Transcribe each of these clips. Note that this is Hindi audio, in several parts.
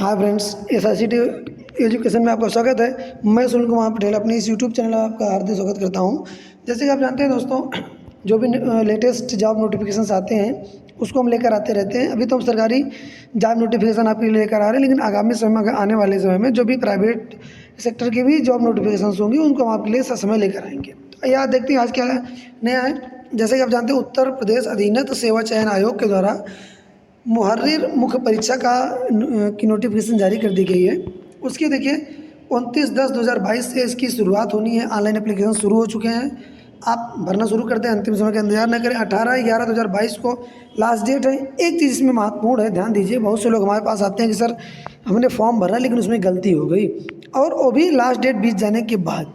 हाय फ्रेंड्स, SRCT एजुकेशन में आपका स्वागत है। मैं सुनील कुमार पटेल अपने इस यूट्यूब चैनल में आपका हार्दिक स्वागत करता हूं। जैसे कि आप जानते हैं दोस्तों, जो भी लेटेस्ट जॉब नोटिफिकेशंस आते हैं उसको हम लेकर आते रहते हैं। अभी तो हम सरकारी जॉब नोटिफिकेशन आपके लिए लेकर आ रहे हैं, लेकिन आगामी समय में, आने वाले समय में जो भी प्राइवेट सेक्टर की भी जॉब नोटिफिकेशंस होंगी उनको हम आपके लिए समय लेकर आएंगे। तो यहाँ देखते हैं आज क्या नया है। जैसे कि आप जानते हैं, उत्तर प्रदेश अधीनस्थ सेवा चयन आयोग के द्वारा मुहर्रिर मुख्य परीक्षा की नोटिफिकेशन जारी कर दी गई है। उसकी देखिए 29/10/2022 से इसकी शुरुआत होनी है। ऑनलाइन एप्लीकेशन शुरू हो चुके हैं, आप भरना शुरू करते हैं, अंतिम समय का इंतजार न करें। 18/11/2022 को लास्ट डेट है। एक चीज़ इसमें महत्वपूर्ण है, ध्यान दीजिए। बहुत से लोग हमारे पास आते हैं कि सर हमने फॉर्म भरा लेकिन उसमें गलती हो गई, और वो भी लास्ट डेट बीत जाने के बाद।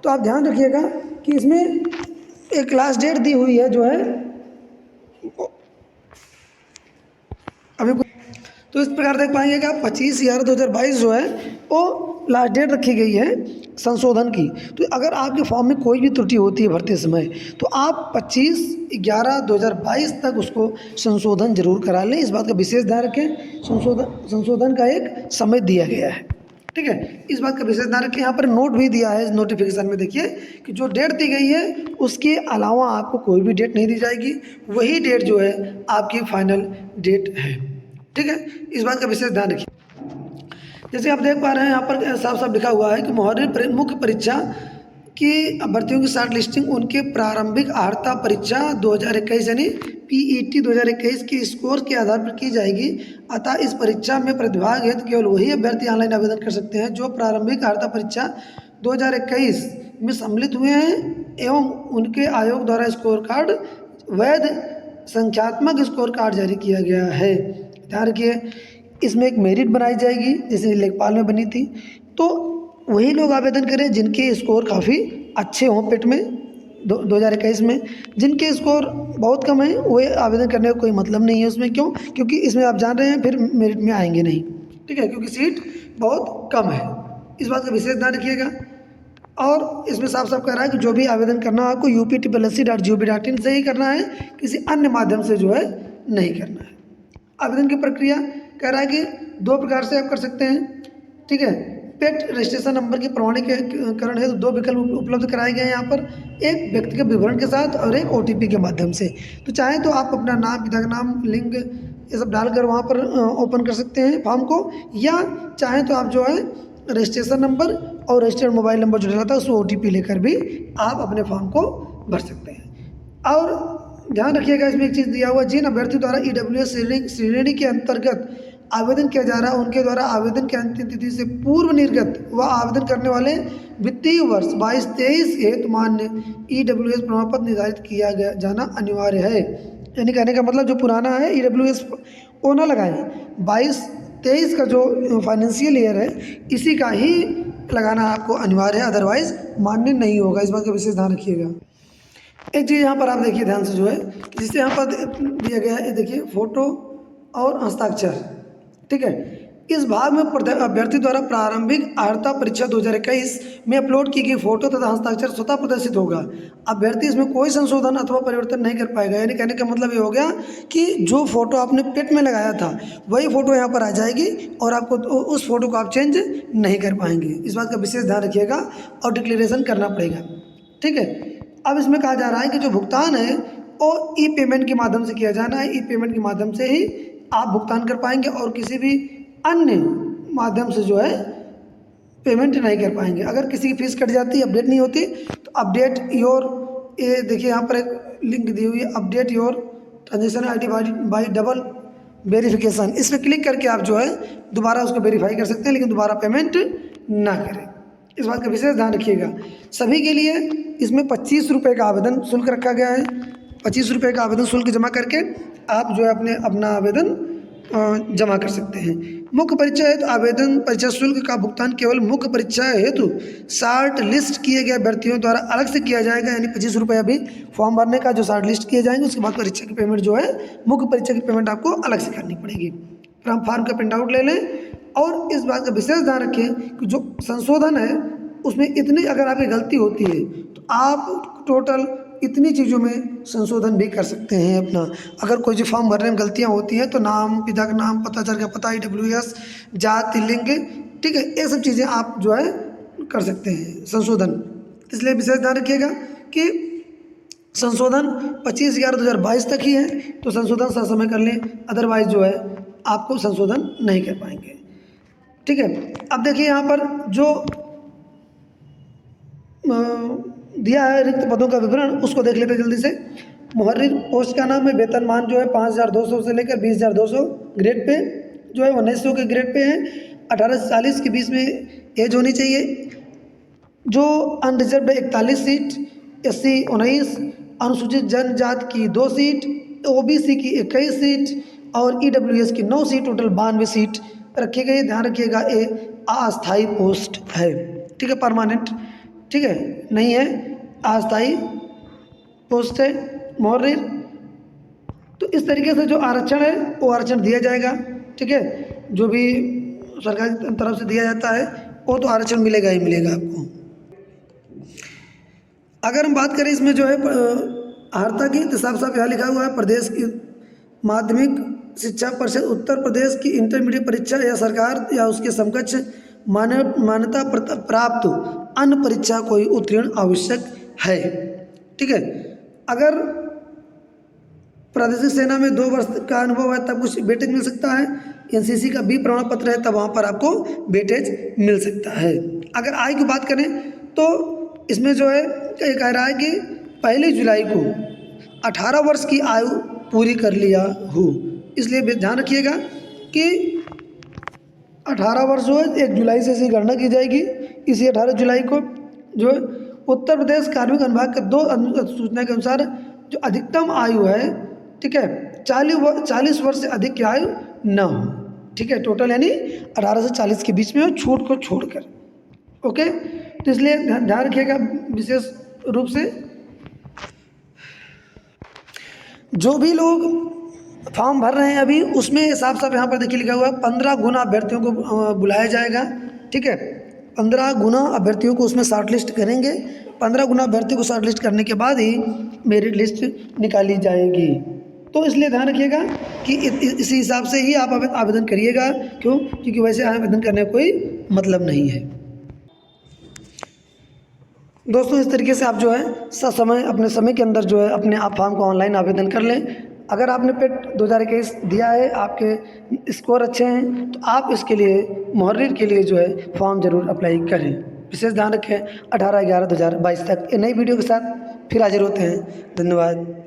तो आप ध्यान रखिएगा कि इसमें एक लास्ट डेट दी हुई है जो है अभी। तो इस प्रकार देख पाएंगे कि आप 25/11/2022 जो है वो लास्ट डेट रखी गई है संशोधन की। तो अगर आपके फॉर्म में कोई भी त्रुटि होती है भरते समय, तो आप 25/11/2022 तक उसको संशोधन जरूर करा लें। इस बात का विशेष ध्यान रखें। संशोधन का एक समय दिया गया है, ठीक है। इस बात का विशेष ध्यान रखें। यहाँ पर नोट भी दिया है इस नोटिफिकेशन में, देखिए कि जो डेट दी गई है उसके अलावा आपको कोई भी डेट नहीं दी जाएगी। वही डेट जो है आपकी फाइनल डेट है, ठीक है। इस बात का विशेष ध्यान रखिए। जैसे आप देख पा रहे हैं यहाँ पर साफ साफ लिखा हुआ है कि मुहर्रिर मुख्य परीक्षा की अभ्यर्थियों की शॉर्ट लिस्टिंग उनके प्रारंभिक अर्हता परीक्षा 2021 यानी PET 2021 के स्कोर के आधार पर की जाएगी। अतः इस परीक्षा में प्रतिभाग हेतु केवल वही अभ्यर्थी ऑनलाइन आवेदन कर सकते हैं जो प्रारंभिक अर्हता परीक्षा 2021 में सम्मिलित हुए हैं एवं उनके आयोग द्वारा स्कोर कार्ड वैध संख्यात्मक स्कोर कार्ड जारी किया गया है। ध्यान रखिए, इसमें एक मेरिट बनाई जाएगी जैसे लेखपाल में बनी थी। तो वही लोग आवेदन करें जिनके स्कोर काफ़ी अच्छे हों पेट में 2021 में। जिनके स्कोर बहुत कम है वो आवेदन करने का कोई मतलब नहीं है उसमें। क्यों? क्योंकि इसमें आप जान रहे हैं फिर मेरिट में आएंगे नहीं, ठीक है, क्योंकि सीट बहुत कम है। इस बात का विशेष ध्यान रखिएगा। और इसमें साफ साफ कह रहा है कि जो भी आवेदन करना है आपको uptplsc.gov.in से ही करना है, किसी अन्य माध्यम से जो है नहीं करना है। आवेदन की प्रक्रिया कह रहा है कि 2 प्रकार से आप कर सकते हैं, ठीक है। पेट रजिस्ट्रेशन नंबर के प्रमाणीकरण है तो 2 विकल्प उपलब्ध कराए गए हैं यहाँ पर, एक व्यक्तिगत विवरण के साथ और एक OTP के माध्यम से। तो चाहे तो आप अपना नाम, पिता का नाम, लिंग ये सब डालकर वहाँ पर ओपन कर सकते हैं फॉर्म को, या चाहे तो आप जो है रजिस्ट्रेशन नंबर और रजिस्टर्ड मोबाइल नंबर जो डला था उसको OTP लेकर भी आप अपने फॉर्म को भर सकते हैं। और ध्यान रखिएगा, इसमें एक चीज़ दिया हुआ, जिन अभ्यर्थी द्वारा EWS श्रेणी के अंतर्गत आवेदन किया जा रहा है उनके द्वारा आवेदन की अंतिम तिथि से पूर्व निर्गत व आवेदन करने वाले वित्तीय वर्ष 22-23 हेतु मान्य EWS प्रमाण पत्र निर्धारित किया गया जाना अनिवार्य है। यानी कहने का मतलब जो पुराना है EWS वो ना लगाएं, 22-23 का जो फाइनेंशियल ईयर है इसी का ही लगाना आपको अनिवार्य है, अदरवाइज मान्य नहीं होगा। इस बात का विशेष ध्यान रखिएगा। एक चीज़ यहाँ पर आप देखिए ध्यान से जो है, जिससे यहाँ पर दिया गया है, देखिए फोटो और हस्ताक्षर, ठीक है। इस भाग में अभ्यर्थी द्वारा प्रारंभिक अर्हता परीक्षा 2021 में अपलोड की गई फोटो तथा हस्ताक्षर स्वतः प्रदर्शित होगा। अभ्यर्थी इसमें कोई संशोधन अथवा परिवर्तन नहीं कर पाएगा। यानी कहने का मतलब ये हो गया कि जो फोटो आपने पेट में लगाया था वही फोटो यहाँ पर आ जाएगी और आपको उस फोटो को आप चेंज नहीं कर पाएंगे। इस बात का विशेष ध्यान रखिएगा और डिक्लेरेशन करना पड़ेगा, ठीक है। अब इसमें कहा जा रहा है कि जो भुगतान है वो ई-पेमेंट के माध्यम से किया जाना है। ई-पेमेंट के माध्यम से ही आप भुगतान कर पाएंगे और किसी भी अन्य माध्यम से जो है पेमेंट नहीं कर पाएंगे। अगर किसी की फीस कट जाती है, अपडेट नहीं होती, तो अपडेट योर, ये देखिए यहाँ पर एक लिंक दी हुई है, update your transaction ID by double verification. इस पर क्लिक करके आप जो है दोबारा उसको वेरीफाई कर सकते हैं, लेकिन दोबारा पेमेंट ना करें। इस बात का विशेष ध्यान रखिएगा। सभी के लिए इसमें 25 रुपये का आवेदन शुल्क रखा गया है। 25 रुपये का आवेदन शुल्क जमा करके आप जो है अपना आवेदन जमा कर सकते हैं। मुख्य परीक्षा हेतु आवेदन परीक्षा शुल्क का भुगतान केवल मुख्य परीक्षा हेतु शॉर्ट लिस्ट किए गए अभ्यर्थियों द्वारा अलग से किया जाएगा। यानी 25 रुपये अभी फॉर्म भरने का जो शॉर्ट लिस्ट किए जाएंगे, उसके बाद परीक्षा की पेमेंट जो है, मुख्य परीक्षा की पेमेंट आपको अलग से करनी पड़ेगी। फॉर्म का प्रिंट आउट ले लें और इस बात का विशेष ध्यान रखें कि जो संशोधन है उसमें इतनी अगर आपकी गलती होती है तो आप टोटल इतनी चीज़ों में संशोधन भी कर सकते हैं अपना। अगर कोई जो फॉर्म भरने में गलतियाँ होती हैं तो नाम, पिता का नाम, पता, चल का पता, EWS, जाति, लिंग, ठीक है, ये सब चीज़ें आप जो है कर सकते हैं संशोधन। इसलिए विशेष ध्यान रखिएगा कि संशोधन 25/11/2022 तक ही है, तो संशोधन समय कर लें, अदरवाइज जो है आपको संशोधन नहीं कर पाएंगे। ठीक है, अब देखिए यहाँ पर जो दिया है रिक्त पदों का विवरण, उसको देख लेते हैं जल्दी से। मुहर्रिर पोस्ट का नाम है, वेतनमान जो है 5,200 से लेकर 20,200 ग्रेड पे जो है 1900 के ग्रेड पे है। 18 से 40 के बीच में एज होनी चाहिए। जो अनरिजर्व 41 सीट, SC 19, अनुसूचित जनजाति की 2 सीट, OBC की 21 सीट और EWS की 9 सीट, टोटल 92 सीट रखी गई। ध्यान रखिएगा ये अस्थायी पोस्ट है, ठीक है, परमानेंट ठीक है नहीं है, अस्थायी पोस्ट है मुहर्रिर। तो इस तरीके से जो आरक्षण है वो आरक्षण दिया जाएगा, ठीक है, जो भी सरकार की तरफ से दिया जाता है वो तो आरक्षण मिलेगा ही मिलेगा आपको। अगर हम बात करें इसमें जो है अर्हता की, तो साफ साफ यहाँ लिखा हुआ है, प्रदेश की माध्यमिक शिक्षा परिषद उत्तर प्रदेश की इंटरमीडिएट परीक्षा या सरकार या उसके समकक्ष मान्यता प्राप्त अन्य परीक्षा कोई उत्तीर्ण आवश्यक है। ठीक है, अगर प्रादेशिक सेना में 2 वर्ष का अनुभव है तब कुछ वेटेज मिल सकता है। NCC का B प्रमाण पत्र है तब वहाँ पर आपको वेटेज मिल सकता है। अगर आयु की बात करें तो इसमें जो है ये कह रहा है कि 1 जुलाई को 18 वर्ष की आयु पूरी कर लिया हो, इसलिए ध्यान रखिएगा कि 18 वर्ष जो है 1 जुलाई से इसी गणना की जाएगी। इसी 18 जुलाई को जो है उत्तर प्रदेश कार्मिक अनुभाग के 2 सूचना के अनुसार जो अधिकतम आयु है, ठीक है, 40 वर्ष से अधिक की आयु न हो, ठीक है, टोटल यानी 18 से 40 के बीच में हो, छूट को छोड़कर। ओके, तो इसलिए ध्यान रखिएगा विशेष रूप से। जो भी लोग फॉर्म भर रहे हैं अभी, उसमें साफ साफ यहाँ पर देखिए लिखा हुआ है 15 गुना अभ्यर्थियों को बुलाया जाएगा। ठीक है, 15 गुना अभ्यर्थियों को उसमें शॉर्ट लिस्ट करेंगे। 15 गुना अभ्यर्थियों को शॉर्ट लिस्ट करने के बाद ही मेरिट लिस्ट निकाली जाएगी। तो इसलिए ध्यान रखिएगा कि इसी हिसाब से ही आप आवेदन करिएगा। क्यों? क्योंकि वैसे आवेदन करने का कोई मतलब नहीं है। दोस्तों, इस तरीके से आप जो है समय अपने समय के अंदर जो है अपने आप फॉर्म को ऑनलाइन आवेदन कर लें। अगर आपने पेट 2021 दिया है, आपके स्कोर अच्छे हैं, तो आप इसके लिए मुहर्रिर के लिए जो है फॉर्म ज़रूर अप्लाई करें। विशेष ध्यान रखें 18/11/2022 तक। नई वीडियो के साथ फिर हाजिर होते हैं। धन्यवाद।